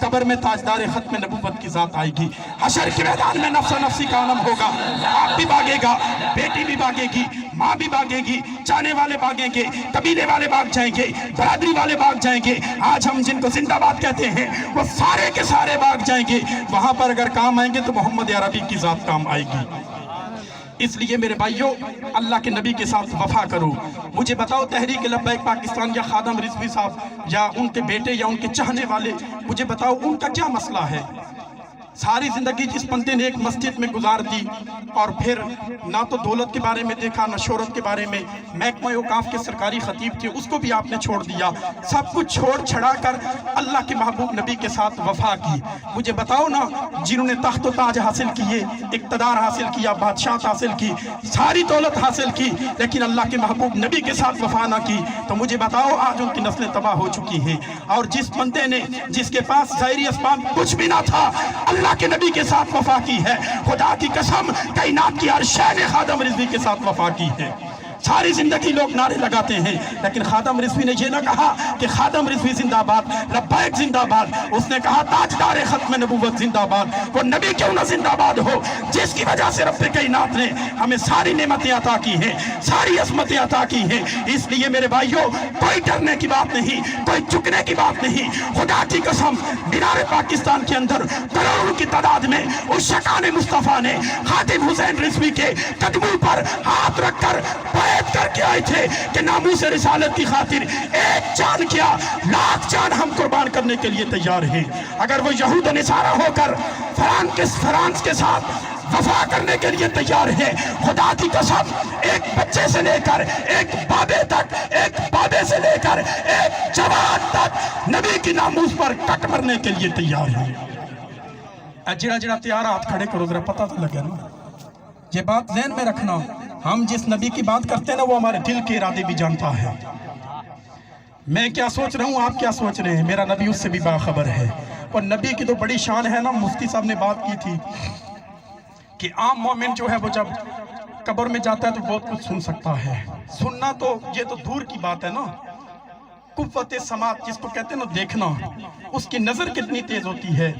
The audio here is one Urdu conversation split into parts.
قبر میں تاجدار ختم نبوت کی ذات آئے گی. حشر کے میدان میں نفس نفسی کا عالم ہوگا, باپ بھی بھاگے گا, بیٹی بھی بھاگے گی, ماں بھی بھاگے گی, چاہنے والے بھاگیں گے, قبیلے والے بھاگ جائیں گے, برادری والے بھاگ جائیں گے. آج ہم جن کو زندہ باد کہتے ہیں وہ سارے کے سارے بھاگ جائیں گے. وہاں پر اگر کام آئیں گے تو محمد عربی کی ذات کام آئے گی. اس لیے میرے بھائیوں, اللہ کے نبی کے ساتھ وفا کرو. مجھے بتاؤ تحریک لبیک پاکستان یا خادم رضوی صاحب یا ان کے بیٹے یا ان کے چاہنے والے, مجھے بتاؤ ان کا کیا مسئلہ ہے؟ ساری زندگی جس بندے نے ایک مسجد میں گزار دی اور پھر نہ تو دولت کے بارے میں دیکھا نہ شہرت کے بارے میں, محکمہ اوقاف کے سرکاری خطیب تھے اس کو بھی آپ نے چھوڑ دیا, سب کچھ چھوڑ چھڑا کر اللہ کے محبوب نبی کے ساتھ وفا کی. مجھے بتاؤ نا, جنہوں نے تخت و تاج حاصل کیے, اقتدار حاصل کیا, بادشاہت حاصل کی, ساری دولت حاصل کی, لیکن اللہ کے محبوب نبی کے ساتھ وفا نہ کی, تو مجھے بتاؤ آج ان کی نسلیں تباہ ہو چکی ہیں. اور جس بندے نے, جس کے پاس ظاہری اسباب کچھ بھی نہ تھا, اللہ کے نبی کے ساتھ وفا کی ہے. خدا کی قسم کائنات کی ہر شے نے خادم رضوی کے ساتھ وفا کی ہے. ساری زندگی لوگ نعرے لگاتے ہیں, لیکن خادم رضوی نے یہ نہ کہا کہ خادم رضوی زندہ باد, لبیک زندہ باد. اس نے کہا تاجدار ختم نبوت زندہ باد. وہ نبی کیوں نہ زندہ باد ہو جس کی وجہ سے رب کائنات نے ہمیں ساری نعمتیں عطا کی ہیں, ساری عظمتیں عطا کی ہیں. اس لیے میرے بھائیوں, کوئی ڈرنے کی بات نہیں, کوئی جھکنے کی بات نہیں. خدا کی قسم مینار پاکستان کے اندر کروڑوں کی تعداد میں اس شکان مصطفیٰ نے خادم حسین رضوی کے قدموں پر ہاتھ رکھ کر بیعت کر کے آئے تھے کہ ناموس رسالت کی خاطر ایک جان کیا, لاکھ جان ہم قربان کرنے کے لیے تیار ہیں. اگر وہ یہود و نصارہ ہو کر فرانس کے ساتھ وفا کرنے کے لیے تیار ہے, خدا کی قسم ایک بچے سے لے کر ایک بابے تک, ایک بابے سے لے کر ایک جوان تک نبی کی ناموس پر کٹ مرنے کے لیے تیار ہے. جڑا جڑا تیار ہاتھ کھڑے کرو, ذرا پتہ تو لگے نا. یہ بات ذہن میں رکھنا, ہم جس نبی کی بات کرتے ہیں نا وہ ہمارے دل کے ارادے بھی جانتا ہے. میں کیا سوچ رہا ہوں, آپ کیا سوچ رہے ہیں, میرا نبی اس سے بھی باخبر ہے. اور نبی کی تو بڑی شان ہے نا. مفتی صاحب نے بات کی تھی کہ عام مومن جو ہے وہ جب قبر میں جاتا ہے تو بہت کچھ سن سکتا ہے. سننا تو یہ تو دور کی بات ہے نا. قوت سماعت جس کو کہتے ہیں نا, دیکھنا, اس کی نظر کتنی تیز ہوتی ہے.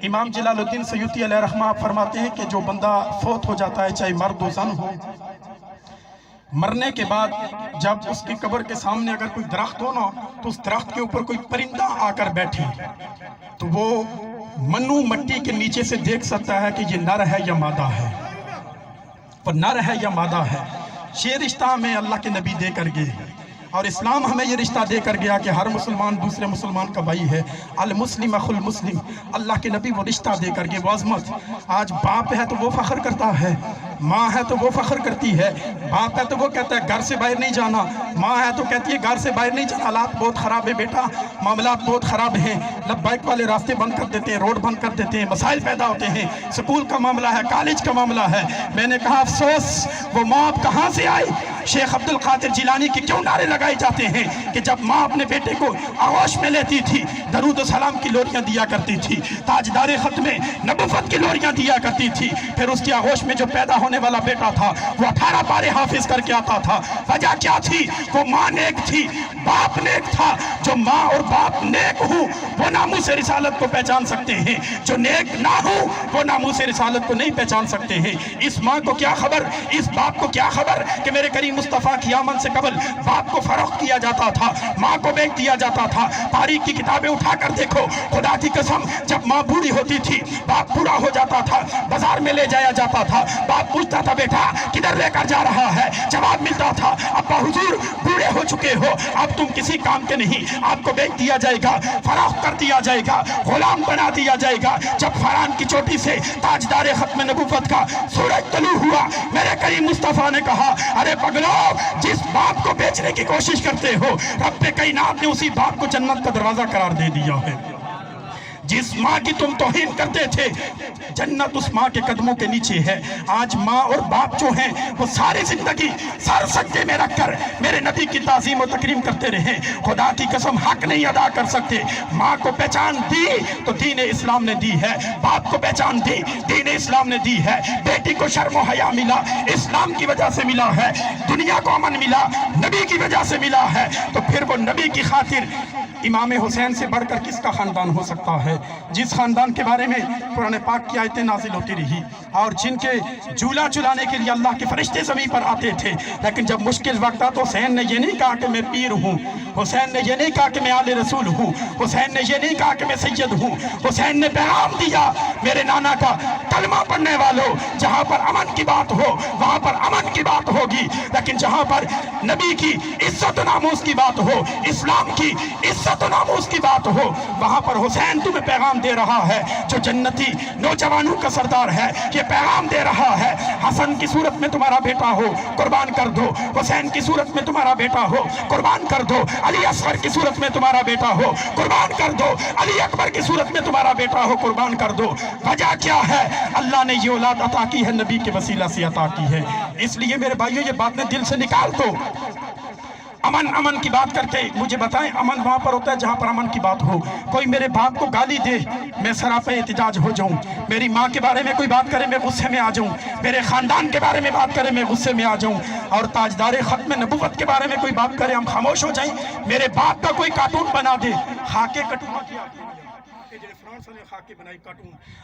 امام جلال الدین سیوطی علیہ رحمہ فرماتے ہیں کہ جو بندہ فوت ہو جاتا ہے, چاہے مرد و زن ہو, مرنے کے بعد جب اس کی قبر کے سامنے اگر کوئی درخت ہو نا, تو اس درخت کے اوپر کوئی پرندہ آ کر بیٹھے تو وہ منو مٹی کے نیچے سے دیکھ سکتا ہے کہ یہ نر ہے یا مادہ ہے, وہ نر ہے یا مادہ ہے. یہ رشتہ ہمیں اللہ کے نبی دے کر گئے, اور اسلام ہمیں یہ رشتہ دے کر گیا کہ ہر مسلمان دوسرے مسلمان کا بھائی ہے. المسلم اخو المسلم, اللہ کے نبی وہ رشتہ دے کر گئے, وہ عظمت. آج باپ ہے تو وہ فخر کرتا ہے, ماں ہے تو وہ فخر کرتی ہے. باپ ہے تو وہ کہتا ہے گھر سے باہر نہیں جانا, ماں ہے تو کہتی ہے گھر سے باہر نہیں جانا, حالات بہت خراب ہے بیٹا, معاملات بہت خراب ہیں. لبیک والے راستے بند کر دیتے ہیں, روڈ بند کر دیتے ہیں, مسائل پیدا ہوتے ہیں, سکول کا معاملہ ہے, کالج کا معاملہ ہے. میں نے کہا افسوس وہ ماں کہاں سے آئی. شیخ عبد القادر جیلانی کے کیوں نعرے لگائے جاتے ہیں کہ جب ماں اپنے بیٹے کو آغوش میں لیتی تھی, درود و سلام کی لوریاں دیا کرتی تھی, تاجدار ختم نبوت کی لوریاں دیا کرتی تھی, پھر اس کی آغوش میں جو پیدا ہونے والا بیٹا تھا وہ 18 پارے حافظ کر کے آتا تھا. وجہ کیا تھی؟ وہ ماں نیک تھی, باپ نیک تھا. جو ماں اور باپ نیک ہوں وہ ناموس رسالت کو پہچان سکتے ہیں, جو نیک نہ ہوں وہ ناموس رسالت کو نہیں پہچان سکتے ہیں. اس ماں کو کیا خبر, اس باپ کو کیا خبر کہ میرے کریم مصطفیٰ کی آمد سے قبل باپ کو فروخت کیا جاتا تھا, ماں کو بیچ دیا جاتا تھا. تاریخ کی کتابیں اٹھا کر دیکھو, خدا کی قسم جب ماں بوڑھی ہوتی تھی, باپ بوڑھا ہو جاتا تھا, بازار میں لے جایا جاتا تھا, باپ پوچھتا تھا بیٹا کدھر لے کر جا رہا ہے, جواب ملتا تھا ابا حضور بوڑھے ہو چکے ہو, اب تم کسی کام کے نہیں, آپ کو بیچ دیا جائے گا, فروخت کر دیا جائے گا, غلام بنا دیا جائے گا. جب فران کی چوٹی سے تاجدار ختم نبوت کا سورج طلوع ہوا, میرے کریم مصطفیٰ نے کہا ارے پگلو, جس باپ کو بیچنے کی کوشش کرتے ہو رب کائنات نے اسی باپ کو جنت کا دروازہ قرار دے دیا ہے. جس ماں کی تم توہین کرتے تھے جنت اس ماں کے قدموں کے نیچے ہے. آج ماں اور باپ جو ہیں وہ ساری زندگی سر سجدے میں رکھ کر میرے نبی کی تعظیم و تکریم کرتے رہے, خدا کی قسم حق نہیں ادا کر سکتے. ماں کو پہچان دی تو دین اسلام نے دی ہے, باپ کو پہچان دی دین اسلام نے دی ہے. بیٹی کو شرم و حیا ملا, اسلام کی وجہ سے ملا ہے. دنیا کو امن ملا, نبی کی وجہ سے ملا ہے. تو پھر وہ نبی کی خاطر امام حسین سے بڑھ کر کس کا خاندان ہو سکتا ہے، جس خاندان کے بارے میں قرآن پاک کی آیتیں نازل ہوتی رہی اور جن کے جھولا جھلانے کے لیے اللہ کے فرشتے زمین پر آتے تھے، لیکن جب مشکل وقت آتا تو حسین نے یہ نہیں کہا کہ میں پیر ہوں، حسین نے یہ نہیں کہا کہ میں آل رسول ہوں، حسین نے یہ نہیں کہا کہ میں سید ہوں، حسین نے پیغام دیا میرے نانا کا کلمہ پڑھنے والوں، جہاں پر امن کی بات ہو وہاں پر امن کی بات ہوگی، لیکن جہاں پر نبی کی عزت و ناموس کی بات ہو، اسلام کی عزت و ناموس کی بات ہو، وہاں پر حسین تمہیں پیغام دے رہا ہے جو جنتی نوجوانوں کا سردار ہے، یہ پیغام دے رہا ہے حسن کی صورت میں تمہارا بیٹا ہو قربان کر دو، حسین کی صورت میں تمہارا بیٹا ہو قربان کر دو، علی اصغر کی صورت میں تمہارا بیٹا ہو قربان کر دو، علی اکبر کی صورت میں تمہارا بیٹا ہو قربان کر دو۔ وجہ کیا ہے؟ اللہ نے یہ اولاد عطا کی ہے، نبی کے وسیلہ سے عطا کی ہے۔ اس لیے میرے بھائیو یہ باتیں دل سے نکال دو۔ امن کی بات کر کے مجھے بتائیں، امن وہاں پر ہوتا ہے جہاں پر امن کی بات ہو۔ کوئی میرے باپ کو گالی دے میں سراپے احتجاج ہو جاؤں، میری ماں کے بارے میں کوئی بات کرے میں غصے میں آ جاؤں، میرے خاندان کے بارے میں بات کرے میں غصے میں آ جاؤں، اور تاجدار ختم نبوت کے بارے میں کوئی بات کرے ہم خاموش ہو جائیں۔ میرے باپ کا کوئی کارٹون بنا دے، خاکے کٹوا کیا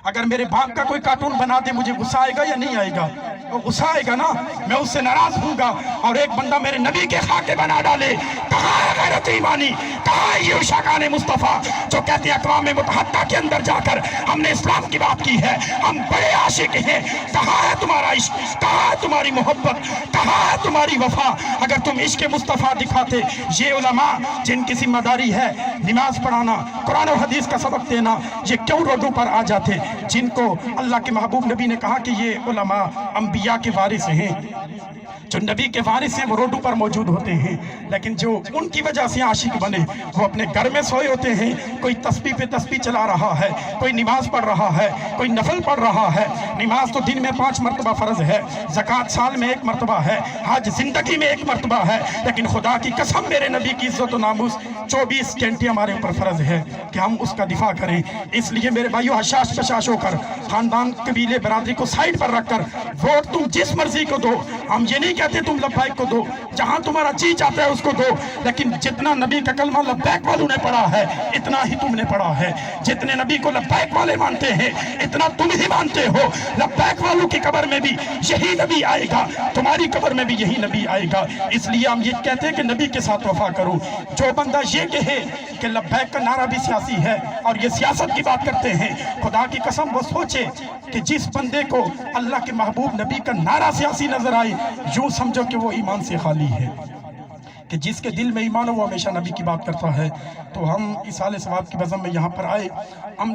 اگر میرے باپ کا کوئی کارٹون بنا دے مجھے غصہ آئے گا یا نہیں آئے گا؟ وہ غصہ آئے گا نا، میں اس سے ناراض ہوں گا۔ اور ایک بندہ میرے نبی کے خاکے بنا ڈالے، کہاں ہے غیرت ایمانی؟ کہاں ہے یہ عشاقان مصطفیٰ جو کہتے ہیں اقوام متحدہ کے اندر جا کر ہم نے اسلام کی بات کی ہے، ہم بڑے عاشق ہیں؟ کہاں ہے تمہارا عشق؟ کہاں ہے تمہاری محبت؟ کہاں ہے تمہاری وفا؟ اگر تم عشق مصطفیٰ دکھاتے، یہ علماء جن کی ذمہ داری ہے نماز پڑھانا، قرآن و حدیث کا سبق دینا، یہ کیوں روڈوں پر آ جاتے؟ جن کو اللہ کے محبوب نبی نے کہا کہ یہ علماء انبیاء کے وارث ہیں، جو نبی کے وارث ہیں وہ روڈوں پر موجود ہوتے ہیں، لیکن جو ان کی وجہ سے عاشق بنے وہ اپنے گھر میں سوئے ہوتے ہیں۔ کوئی تسبیح پہ تسبیح چلا رہا ہے، کوئی نماز پڑھ رہا ہے، کوئی نفل پڑھ رہا ہے۔ نماز تو دن میں 5 مرتبہ فرض ہے، زکوٰۃ سال میں 1 مرتبہ ہے، حج زندگی میں 1 مرتبہ ہے، لیکن خدا کی قسم میرے نبی کی عزت و ناموس 24 گھنٹے ہمارے اوپر فرض ہے کہ ہم اس کا دفاع کریں۔ اس لیے میرے بھائیو حشاش کشاش ہو کر، خاندان قبیلے برادری کو سائیڈ پر رکھ کر ووٹ تم جس مرضی کو دو، ہم یہ نہیں کہتے تم لبیک کو دو، جہاں تمہارا جی چاہتا ہے اس کو دو، لیکن جتنا نبی کا کلمہ لبیک والوں نے پڑھا ہے اتنا ہی تم نے پڑھا ہے۔ جتنے نبی کو لبیک والے مانتے ہیں اتنا تم ہی مانتے ہو۔ لبیک والوں کی قبر میں بھی یہی نبی آئے گا، تمہاری قبر میں بھی یہی نبی آئے گا۔ اس لیے ہم یہ کہتے ہیں کہ نبی کے ساتھ وفا کرو۔ جو بندہ یہ کہے کہ لبیک کا نعرہ بھی سیاسی ہے اور یہ سیاست کی بات کرتے ہیں، خدا کی قسم وہ سوچے کہ جس بندے کو اللہ کے محبوب نبی کا نعرہ سیاسی نظر آئے، یوں سمجھو کہ وہ ایمان سے خالی ہے، کہ جس کے دل میں ایمان ہو وہ ہمیشہ نبی کی بات کرتا ہے۔ تو ہم اس سال ثواب کی بزم میں یہاں پر آئے، ہم